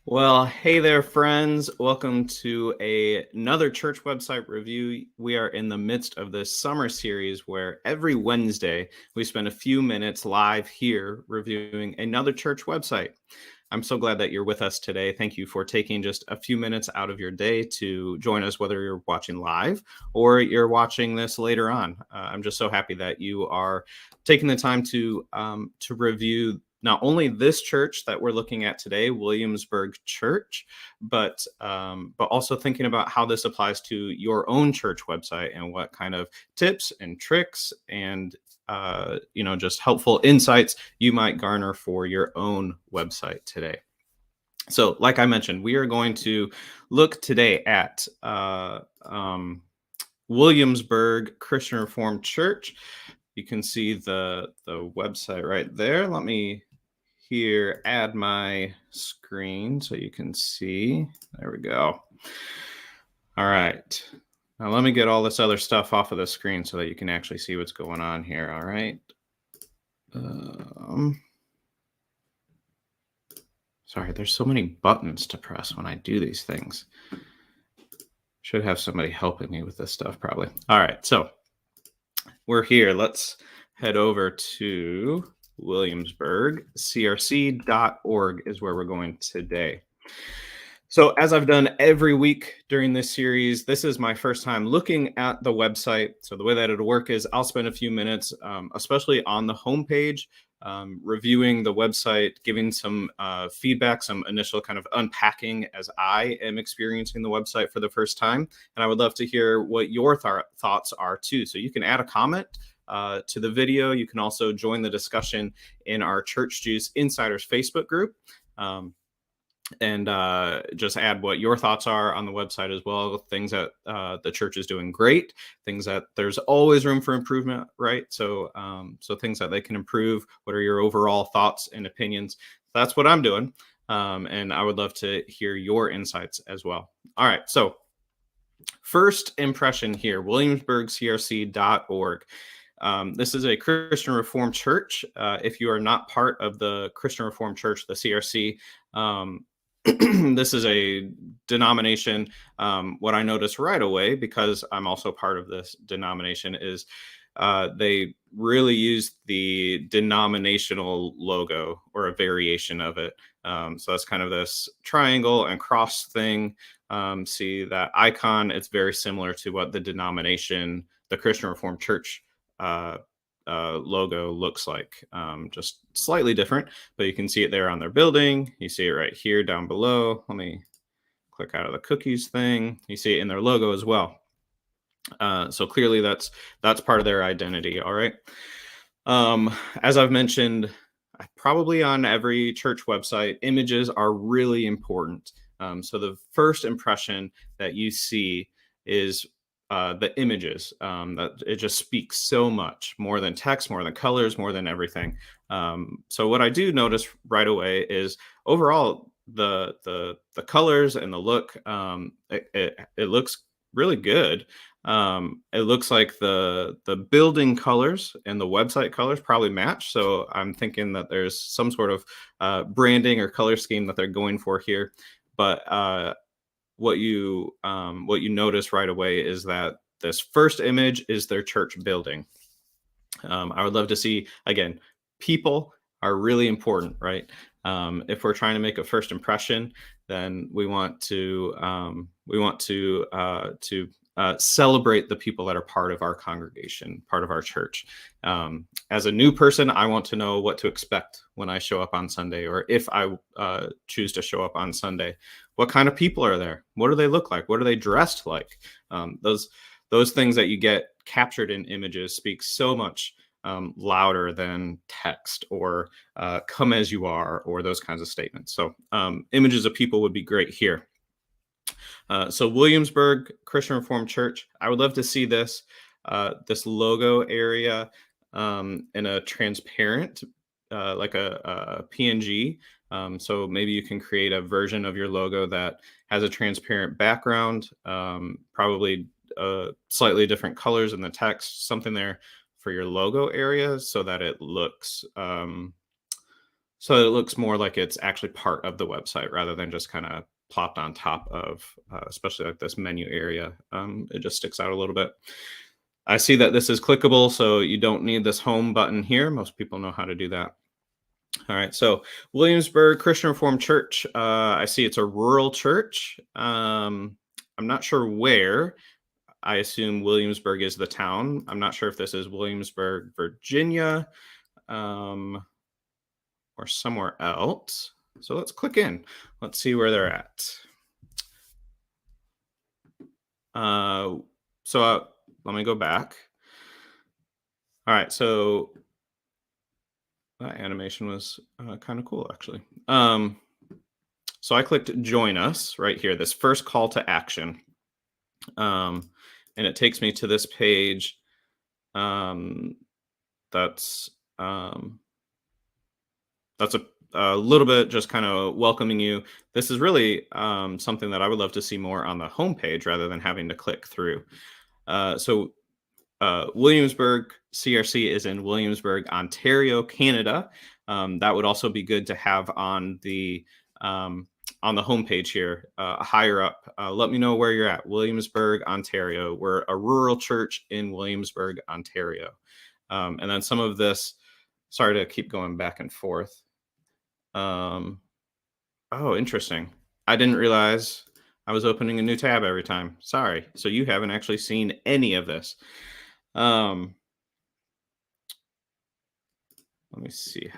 Well, hey there, friends. Welcome to another church website review. We are in the midst of this summer series where every Wednesday we spend a few minutes live here reviewing another church website. I'm so glad that you're with us today. Thank you for taking just a few minutes out of your day to join us, whether you're watching live or you're watching this later on. I'm just so happy that you are taking the time to review not only this church that we're looking at today, Williamsburg Church, but also thinking about how this applies to your own church website and what kind of tips and tricks and just helpful insights you might garner for your own website today. So, like I mentioned, we are going to look today at Williamsburg Christian Reformed Church. You can see the website right there. Let me here add my screen so you can see. There we go. All right. Now let me get all this other stuff off of the screen so that you can actually see what's going on here. All right. Sorry, there's so many buttons to press when I do these things. Should have somebody helping me with this stuff probably. All right, so we're here. Let's head over to Williamsburg. crc.org is where we're going today. So as I've done every week during this series, this is my first time looking at the website. So the way that it'll work is I'll spend a few minutes, especially on the homepage, reviewing the website, giving some feedback, some initial kind of unpacking as I am experiencing the website for the first time. And I would love to hear what your thoughts are too. So you can add a comment to the video. You can also join the discussion in our Church Juice Insiders Facebook group. And just add what your thoughts are on the website as well. Things that the church is doing great, things that there's always room for improvement, right? So things that they can improve. What are your overall thoughts and opinions? That's what I'm doing. And I would love to hear your insights as well. All right. So first impression here, williamsburgcrc.org. This is a Christian Reformed church. If you are not part of the Christian Reformed Church, the CRC, this is a denomination. What I noticed right away, because I'm also part of this denomination, is they really use the denominational logo or a variation of it. So that's kind of this triangle and cross thing. See that icon? It's very similar to what the denomination, the Christian Reformed Church logo looks like, just slightly different, but you can see it there on their building. You see it right here down below. Let me click out of the cookies thing. You see it in their logo as well. So clearly that's part of their identity. All right. As I've mentioned, probably on every church website, images are really important. So the first impression that you see is the images. That it just speaks so much more than text, more than colors, more than everything. So what I do notice right away is overall the colors and the look. It looks really good. It looks like the building colors and the website colors probably match. So I'm thinking that there's some sort of branding or color scheme that they're going for here. But what you notice right away is that this first image is their church building. I would love to see, again, people are really important, right? If we're trying to make a first impression, then we want to celebrate the people that are part of our congregation, part of our church. As a new person, I want to know what to expect when I show up on Sunday, or if I choose to show up on Sunday. What kind of people are there? What do they look like? What are they dressed like? Those things that you get captured in images speak so much louder than text or come as you are, or those kinds of statements. So images of people would be great here. So Williamsburg Christian Reformed Church, I would love to see this logo area in a transparent, like a PNG. So maybe you can create a version of your logo that has a transparent background, probably slightly different colors in the text, something there for your logo area so that it looks So it looks more like it's actually part of the website rather than just kind of plopped on top of, especially like this menu area. It just sticks out a little bit. I see that this is clickable, so you don't need this home button here. Most people know how to do that. All right, so Williamsburg Christian Reformed Church. I see it's a rural church. I'm not sure where. I assume Williamsburg is the town. I'm not sure if this is Williamsburg, Virginia, um, or somewhere else. So let's click in. Let's see where they're at. Uh, so let me go back. All right, so that animation was kind of cool, actually. So I clicked join us right here, this first call to action. And it takes me to this page um, that's um, a little bit just kind of welcoming you. This is really something that I would love to see more on the homepage rather than having to click through. So Williamsburg CRC is in Williamsburg, Ontario, Canada. That would also be good to have on the homepage here, higher up. Let me know where you're at. Williamsburg, Ontario. We're a rural church in Williamsburg, Ontario. And then some of this, sorry to keep going back and forth. Oh, interesting. I didn't realize I was opening a new tab every time. Sorry. So you haven't actually seen any of this. Let me see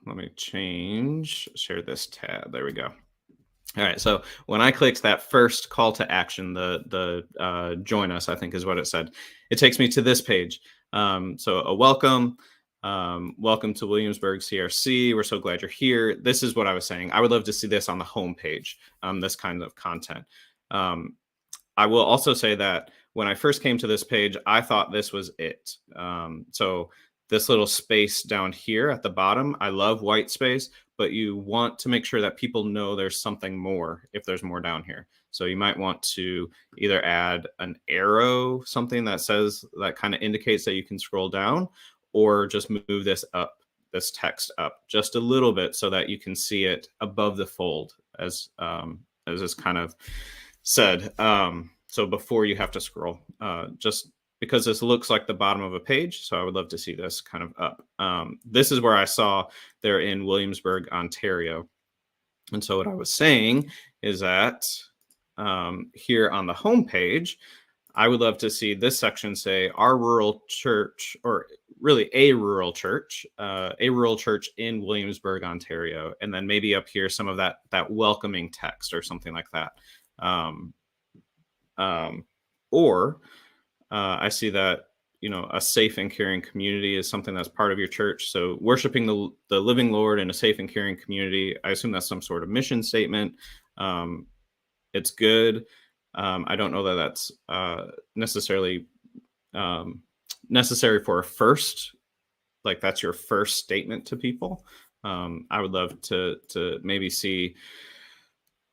let me share this tab. There we go. All right. So when I clicked that first call to action, the join us, I think is what it said. It takes me to this page. So a welcome. Welcome to Williamsburg CRC. We're so glad you're here. This is what I was saying. I would love to see this on the homepage, this kind of content. I will also say that when I first came to this page, I thought this was it. So this little space down here at the bottom, I love white space, but you want to make sure that people know there's something more if there's more down here. So you might want to either add an arrow, something that kind of indicates that you can scroll down, or just move this text up just a little bit so that you can see it above the fold as is kind of said. So before you have to scroll, just because this looks like the bottom of a page. So I would love to see this kind of up. This is where I saw they're in Williamsburg, Ontario. And so what I was saying is that here on the homepage, I would love to see this section say our rural church, or really a rural church in Williamsburg, Ontario. And then maybe up here, some of that welcoming text or something like that. I see that, a safe and caring community is something that's part of your church. So worshiping the living Lord in a safe and caring community, I assume that's some sort of mission statement. It's good. I don't know that that's necessarily necessary for a first, like that's your first statement to people. I would love to maybe see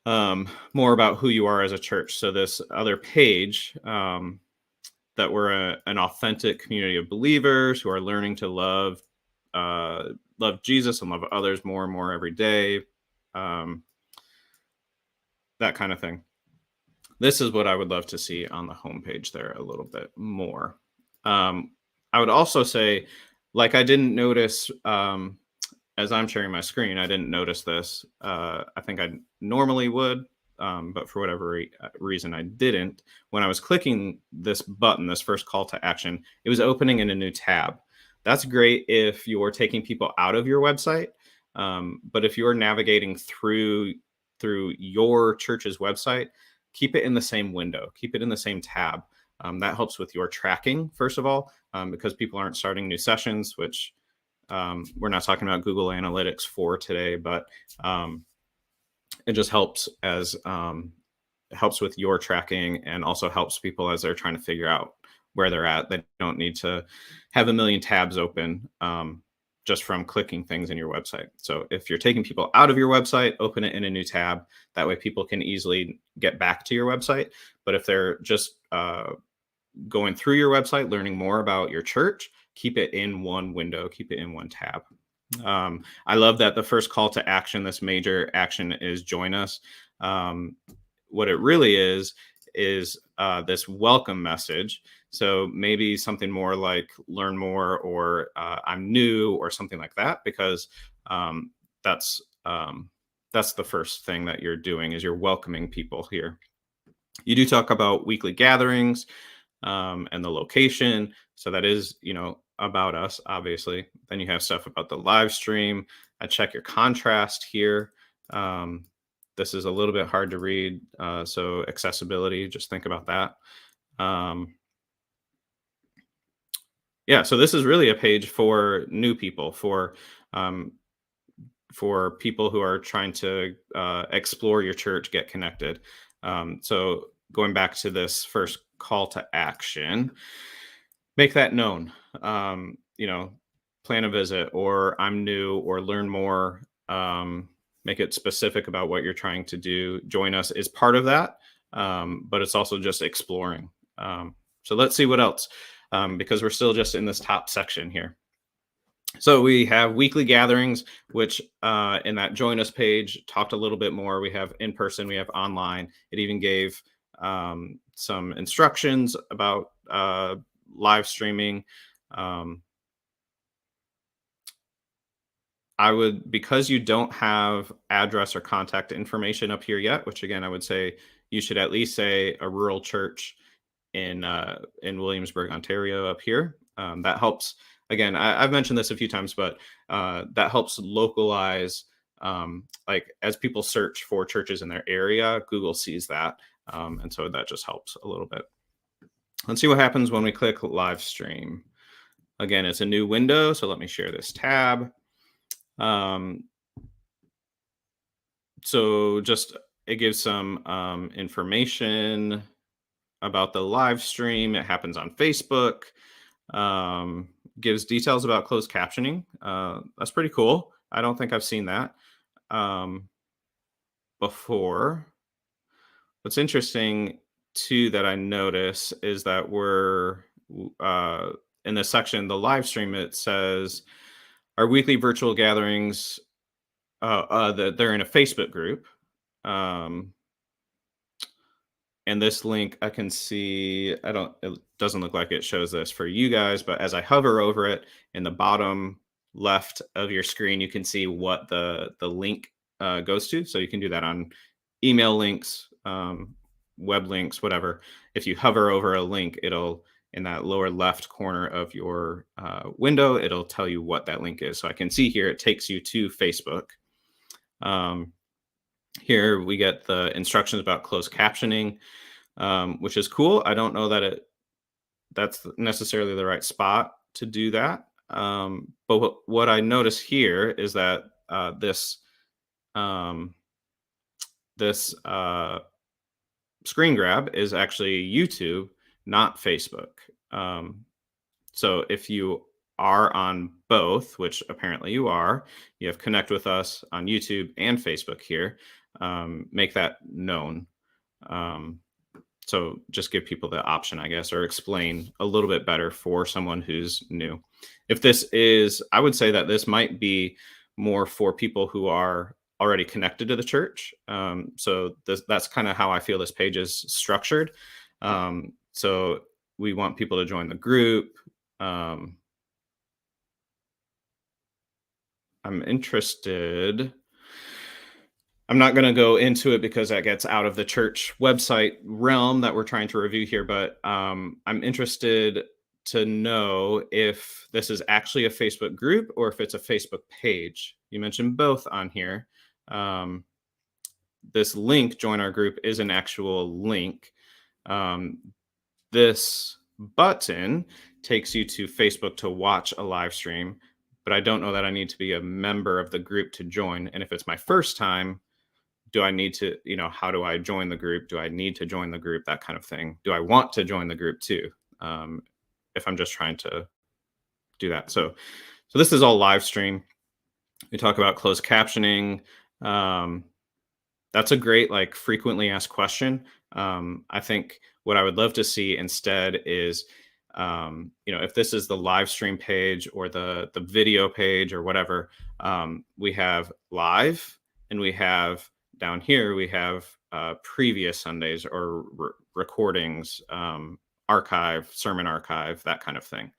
more about who you are as a church. So this other page, that we're an authentic community of believers who are learning to love Jesus and love others more and more every day. That kind of thing. This is what I would love to see on the homepage there a little bit more. I would also say, like, I didn't notice, as I'm sharing my screen, I didn't notice this. I think I normally would, but for whatever reason, I didn't. When I was clicking this button, this first call to action, it was opening in a new tab. That's great if you're taking people out of your website. But if you're navigating through your church's website, keep it in the same window, keep it in the same tab. That helps with your tracking, first of all, because people aren't starting new sessions, which we're not talking about Google Analytics for today, but it just helps helps with your tracking, and also helps people as they're trying to figure out where they're at. They don't need to have a million tabs open just from clicking things in your website. So if you're taking people out of your website, open it in a new tab. That way people can easily get back to your website. But if they're just going through your website, learning more about your church, keep it in one window, keep it in one tab. I love that the first call to action, this major action, is join us. Um, what it really is this welcome message. So maybe something more like learn more, or I'm new, or something like that, because um, that's that's the first thing that you're doing, is you're welcoming people here. You do talk about weekly gatherings, and the location. So that is, about us, obviously. Then you have stuff about the live stream. I check your contrast here. Um, this is a little bit hard to read. So accessibility, just think about that. Um, yeah, so this is really a page for new people, um, for people who are trying to explore your church, get connected. So going back to this first call to action, make that known. Plan a visit, or I'm new, or learn more. Make it specific about what you're trying to do. Join us is part of that, but it's also just exploring. So let's see what else, because we're still just in this top section here. So we have weekly gatherings, which in that join us page talked a little bit more. We have in person, we have online. It even gave some instructions about live streaming. Um, because you don't have address or contact information up here yet, which again, I would say you should at least say a rural church in Williamsburg, Ontario, up here. That helps. Again, I've mentioned this a few times, but that helps localize. Like as people search for churches in their area, Google sees that, and so that just helps a little bit. Let's see what happens when we click live stream. Again, it's a new window, so let me share this tab. Um, so just it gives some information about the live stream. It happens on Facebook. Gives details about closed captioning. That's pretty cool. I don't think I've seen that before. What's interesting too that I notice is that we're in this section, the live stream, it says our weekly virtual gatherings. That they're in a Facebook group. And this link, I can see, it doesn't look like it shows this for you guys, but as I hover over it in the bottom left of your screen, you can see what the link goes to. So you can do that on email links, web links, whatever. If you hover over a link, it'll, in that lower left corner of your window, it'll tell you what that link is. So I can see here, it takes you to Facebook. Here we get the instructions about closed captioning, which is cool. I don't know that that's necessarily the right spot to do that. But what I notice here is that um, this screen grab is actually YouTube, not Facebook. So if you are on both, which apparently you are, you have connect with us on YouTube and Facebook here. Make that known. So just give people the option, I guess, or explain a little bit better for someone who's new. If this is, I would say that this might be more for people who are already connected to the church. So that's kind of how I feel this page is structured. So we want people to join the group. I'm interested. I'm not going to go into it because that gets out of the church website realm that we're trying to review here, but I'm interested to know if this is actually a Facebook group or if it's a Facebook page. You mentioned both on here. This link, join our group, is an actual link. This button takes you to Facebook to watch a live stream, but I don't know that I need to be a member of the group to join. And if it's my first time, do I need to, how do I join the group? Do I need to join the group? That kind of thing. Do I want to join the group too? If I'm just trying to do that. So this is all live stream. We talk about closed captioning. That's a great, frequently asked question. I think what I would love to see instead is If this is the live stream page or the video page or whatever, we have live, and we have down here, we have previous Sundays or recordings, archive, sermon archive, that kind of thing.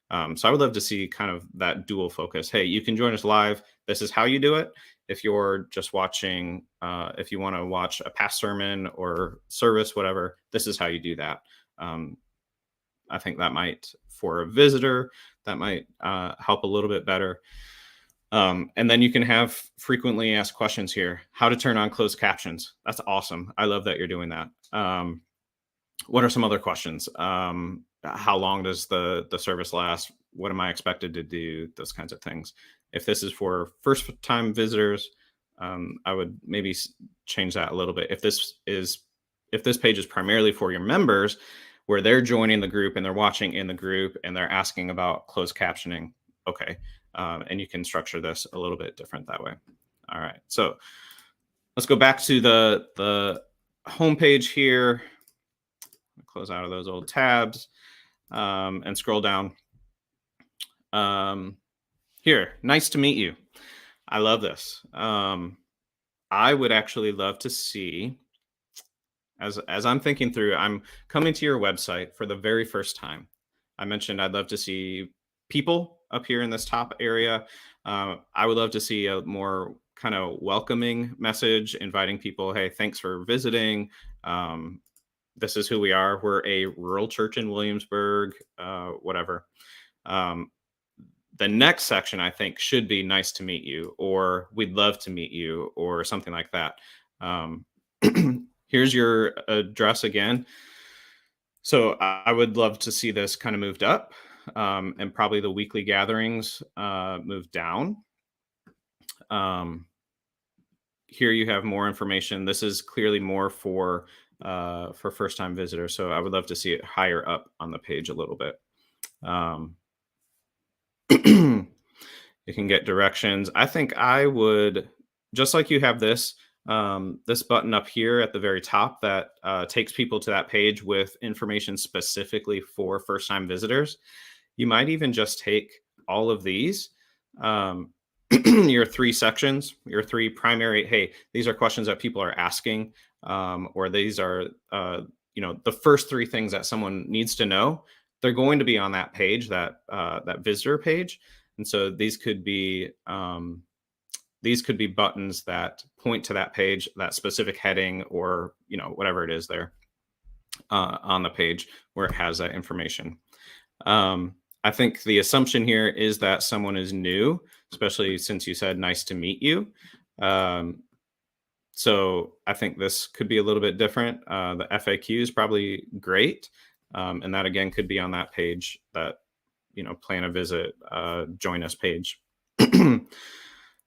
So I would love to see kind of that dual focus. Hey, you can join us live. This is how you do it. If you're just watching, if you want to watch a past sermon or service, whatever, this is how you do that. I think that might, for a visitor, that might help a little bit better. And then you can have frequently asked questions here. How to turn on closed captions. That's awesome. I love that you're doing that. What are some other questions? How long does the service last? What am I expected to do? Those kinds of things. If this is for first time visitors, I would maybe change that a little bit. If this page is primarily for your members, where they're joining the group and they're watching in the group and they're asking about closed captioning, okay. And you can structure this a little bit different that way. All right, so let's go back to the homepage here. Close out of those old tabs and scroll down. Here, nice to meet you. I love this. I would actually love to see, as I'm thinking through, I'm coming to your website for the very first time. I mentioned I'd love to see people up here in this top area. I would love to see a more kind of welcoming message, inviting people, hey, thanks for visiting. This is who we are. We're a rural church in Williamsburg, whatever. The next section, I think, should be nice to meet you, or we'd love to meet you, or something like that. Here's your address again. So I would love to see this kind of moved up, and probably the weekly gatherings moved down. Here you have more information. This is clearly more for first-time visitors. So I would love to see it higher up on the page a little bit. You can get directions. I think I would, just like you have this button up here at the very top that takes people to that page with information specifically for first-time visitors. You might even just take all of these, your three sections, your three primary, hey, these are questions that people are asking, or these are, the first three things that someone needs to know. They're going to be on that page, that visitor page. And so these could be buttons that point to that page, that specific heading, or whatever it is there on the page where it has that information. I think the assumption here is that someone is new, especially since you said nice to meet you. So I think this could be a little bit different. The FAQ is probably great. And that again could be on that page, that plan a visit, join us page.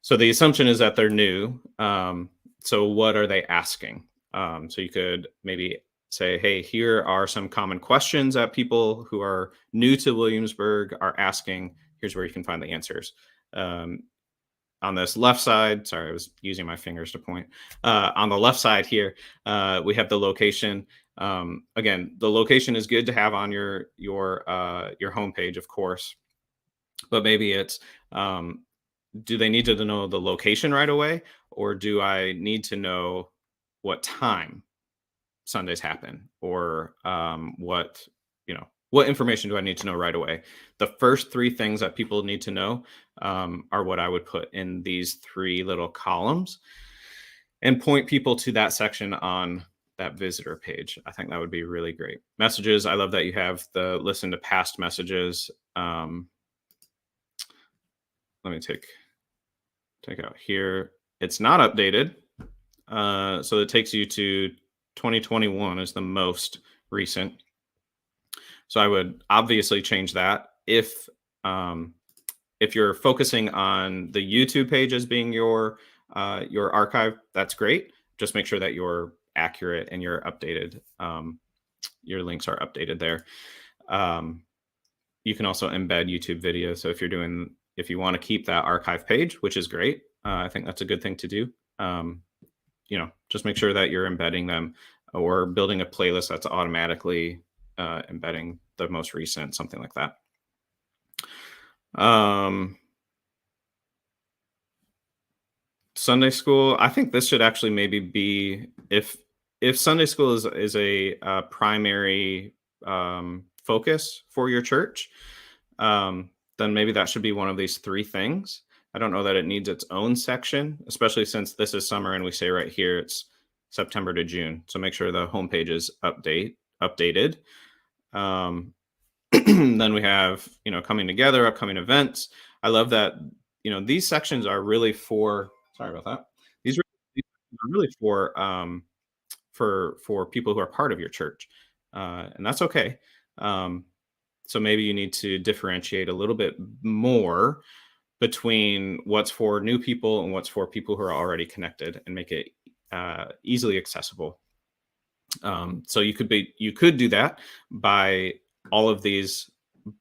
So the assumption is that they're new. So what are they asking? So you could maybe say, hey, here are some common questions that people who are new to Williamsburg are asking. Here's where you can find the answers. On this left side, sorry, I was using my fingers to point. On the left side here, we have the location. Again, the location is good to have on your homepage, of course, but maybe it's, do they need to know the location right away, or do I need to know what time Sundays happen, or what information do I need to know right away? The first three things that people need to know are what I would put in these three little columns and point people to that section on that visitor page. I think that would be really great. Messages, I love that you have the listen to past messages. Let me take out here. It's not updated. So it takes you to 2021 is the most recent. So I would obviously change that. If you're focusing on the YouTube page as being your archive, that's great. Just make sure that you're accurate and you're updated. Your links are updated there. You can also embed YouTube videos. So if you want to keep that archive page, which is great, I think that's a good thing to do. Just make sure that you're embedding them or building a playlist that's automatically embedding the most recent, something like that. Um, Sunday school, I think this should actually maybe be, if Sunday school is a primary focus for your church, then maybe that should be one of these three things. I don't know that it needs its own section, especially since this is summer and we say right here it's September to June. So make sure the homepage is updated. Um, then we have, coming together, upcoming events. I love that, these sections are really for, sorry about that. These are really for people who are part of your church. And that's okay. Um, so maybe you need to differentiate a little bit more between what's for new people and what's for people who are already connected, and make it easily accessible. So you could do that by all of these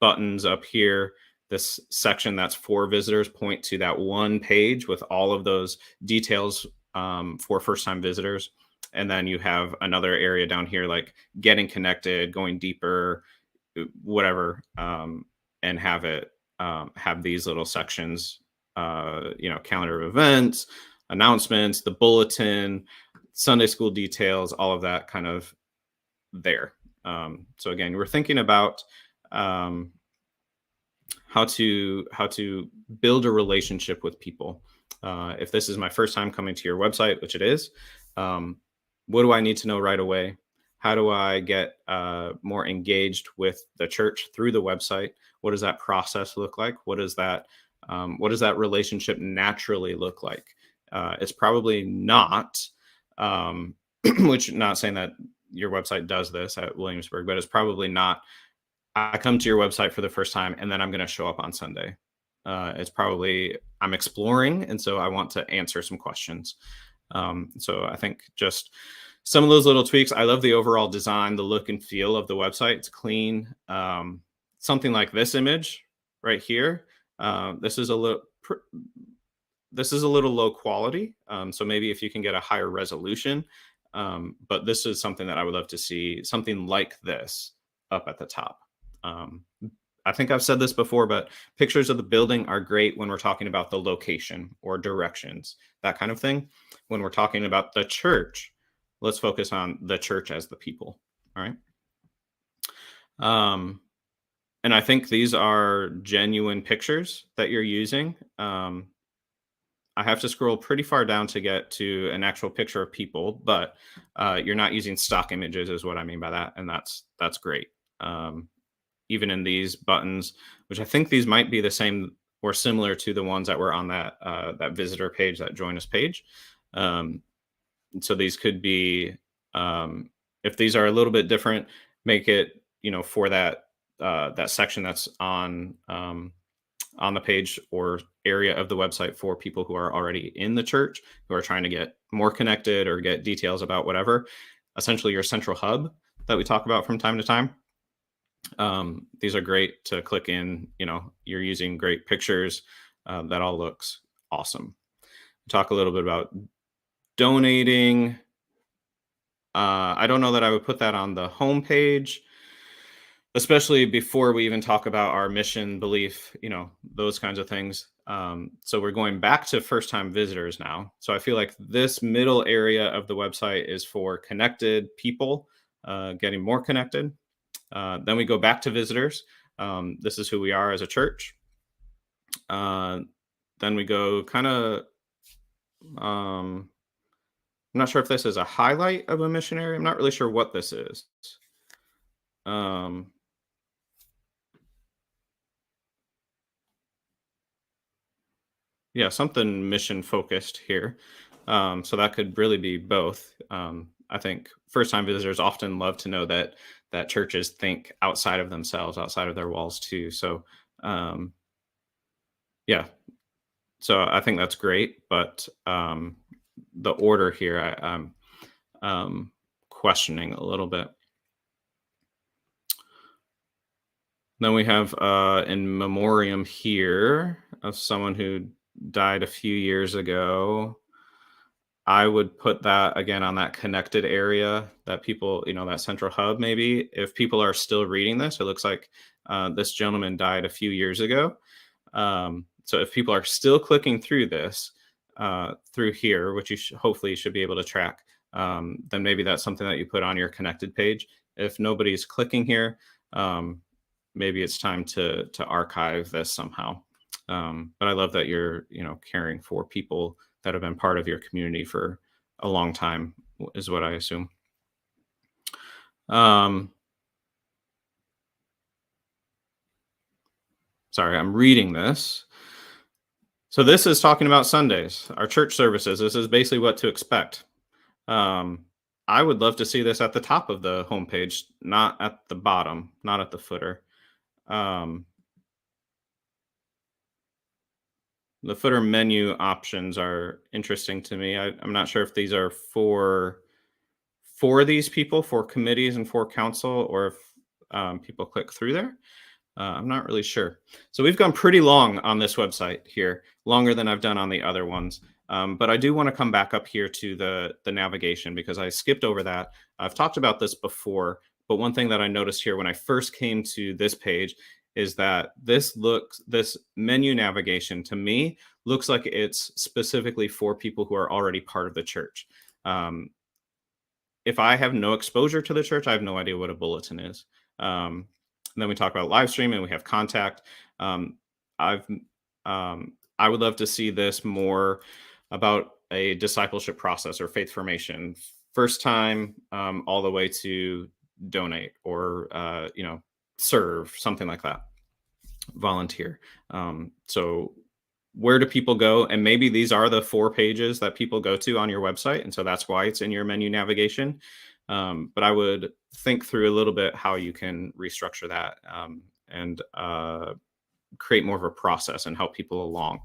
buttons up here. This section that's for visitors point to that one page with all of those details for first time visitors. And then you have another area down here like getting connected, going deeper, whatever, and have these little sections, calendar of events, announcements, the bulletin, Sunday school details, all of that kind of there. So again, we're thinking about how to build a relationship with people. If this is my first time coming to your website, which it is, what do I need to know right away? How do I get more engaged with the church through the website? What does that process look like? What does that relationship naturally look like? It's probably not, which, not saying that your website does this at Williamsburg, but it's probably not, I come to your website for the first time and then I'm going to show up on Sunday. It's probably, I'm exploring, and so I want to answer some questions. So I think just some of those little tweaks. I love the overall design, the look and feel of the website. It's clean. Something like this image right here. This is a little low quality. So maybe if you can get a higher resolution, but this is something that I would love to see, something like this up at the top. I think I've said this before, but pictures of the building are great when we're talking about the location or directions, that kind of thing. When we're talking about the church, let's focus on the church as the people. All right. And I think these are genuine pictures that you're using. I have to scroll pretty far down to get to an actual picture of people, but you're not using stock images is what I mean by that. And that's great. Even in these buttons, which I think these might be the same or similar to the ones that were on that visitor page, that join us page. So these could be, if these are a little bit different, make it, for that section that's on the page or area of the website for people who are already in the church, who are trying to get more connected or get details about whatever. Essentially your central hub that we talk about from time to time. These are great to click in. You're using great pictures. That all looks awesome. Talk a little bit about donating. I don't know that I would put that on the homepage, especially before we even talk about our mission, belief, those kinds of things. So we're going back to first-time visitors now. So I feel like this middle area of the website is for connected people, getting more connected. Then we go back to visitors. This is who we are as a church. Then we go kind of, I'm not sure if this is a highlight of a missionary. I'm not really sure what this is. Yeah, something mission focused here. So that could really be both. I think first time visitors often love to know that churches think outside of themselves, outside of their walls too. So yeah, so I think that's great. But the order here, I'm questioning a little bit. Then we have in memoriam here of someone who died a few years ago. I would put that again on that connected area that people, that central hub maybe. If people are still reading this, it looks like this gentleman died a few years ago. So if people are still clicking through this, through here, which you hopefully should be able to track, then maybe that's something that you put on your connected page. If nobody's clicking here, maybe it's time to archive this somehow. But I love that you're, caring for people that have been part of your community for a long time, is what I assume. Sorry, I'm reading this. So this is talking about Sundays, our church services. This is basically what to expect. I would love to see this at the top of the homepage, not at the bottom, not at the footer. The footer menu options are interesting to me. I'm not sure if these are for these people, for committees and for council, or if people click through there. I'm not really sure. So we've gone pretty long on this website here, longer than I've done on the other ones. But I do want to come back up here to the navigation because I skipped over that. I've talked about this before, but one thing that I noticed here when I first came to this page is that this menu navigation to me looks like it's specifically for people who are already part of the church. If I have no exposure to the church, I have no idea what a bulletin is. And then we talk about live stream and we have contact. I would love to see this more about a discipleship process or faith formation, first time all the way to donate or serve, something like that, volunteer. So where do people go? And maybe these are the 4 pages that people go to on your website, and so that's why it's in your menu navigation. But I would think through a little bit how you can restructure that and create more of a process and help people along.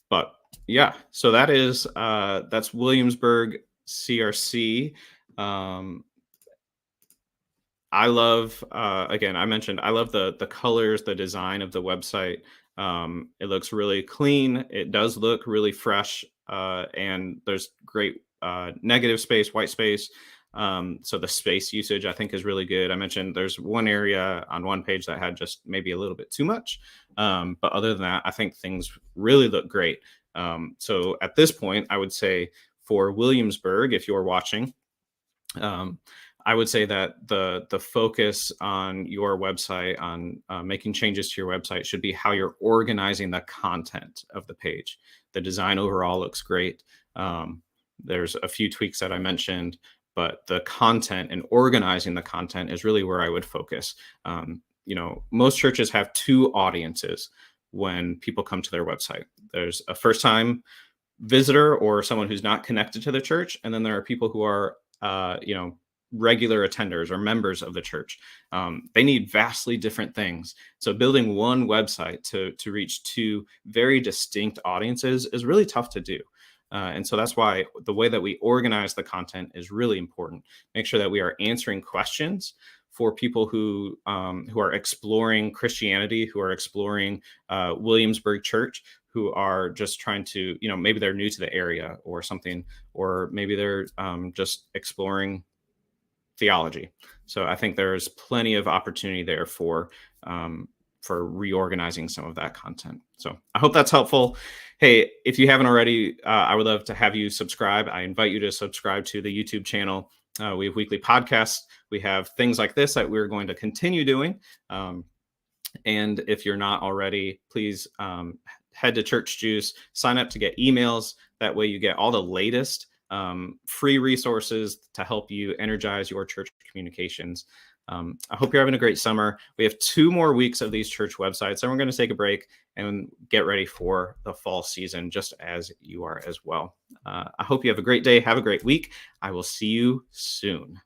But yeah, so that's Williamsburg CRC. I love, again, I mentioned, I love the colors, the design of the website. It looks really clean. It does look really fresh. And there's great negative space, white space. So the space usage, I think, is really good. I mentioned there's one area on one page that had just maybe a little bit too much. But other than that, I think things really look great. So at this point, I would say for Williamsburg, if you're watching, I would say that the focus on your website, on making changes to your website, should be how you're organizing the content of the page. The design overall looks great. There's a few tweaks that I mentioned, but the content and organizing the content is really where I would focus. Most churches have 2 audiences when people come to their website. There's a first-time visitor or someone who's not connected to the church, and then there are people who are, regular attenders or members of the church. They need vastly different things. So building one website to reach 2 very distinct audiences is really tough to do. And so that's why the way that we organize the content is really important. Make sure that we are answering questions for people who are exploring Christianity, who are exploring Williamsburg Church, who are just trying to, maybe they're new to the area or something, or maybe they're just exploring theology. So I think there's plenty of opportunity there for reorganizing some of that content. So I hope that's helpful. Hey, if you haven't already, I would love to have you subscribe. I invite you to subscribe to the YouTube channel. We have weekly podcasts. We have things like this that we're going to continue doing. And if you're not already, please head to Church Juice, sign up to get emails. That way you get all the latest free resources to help you energize your church communications. I hope you're having a great summer. We have 2 more weeks of these church websites, and we're going to take a break and get ready for the fall season, just as you are as well. I hope you have a great day. Have a great week. I will see you soon.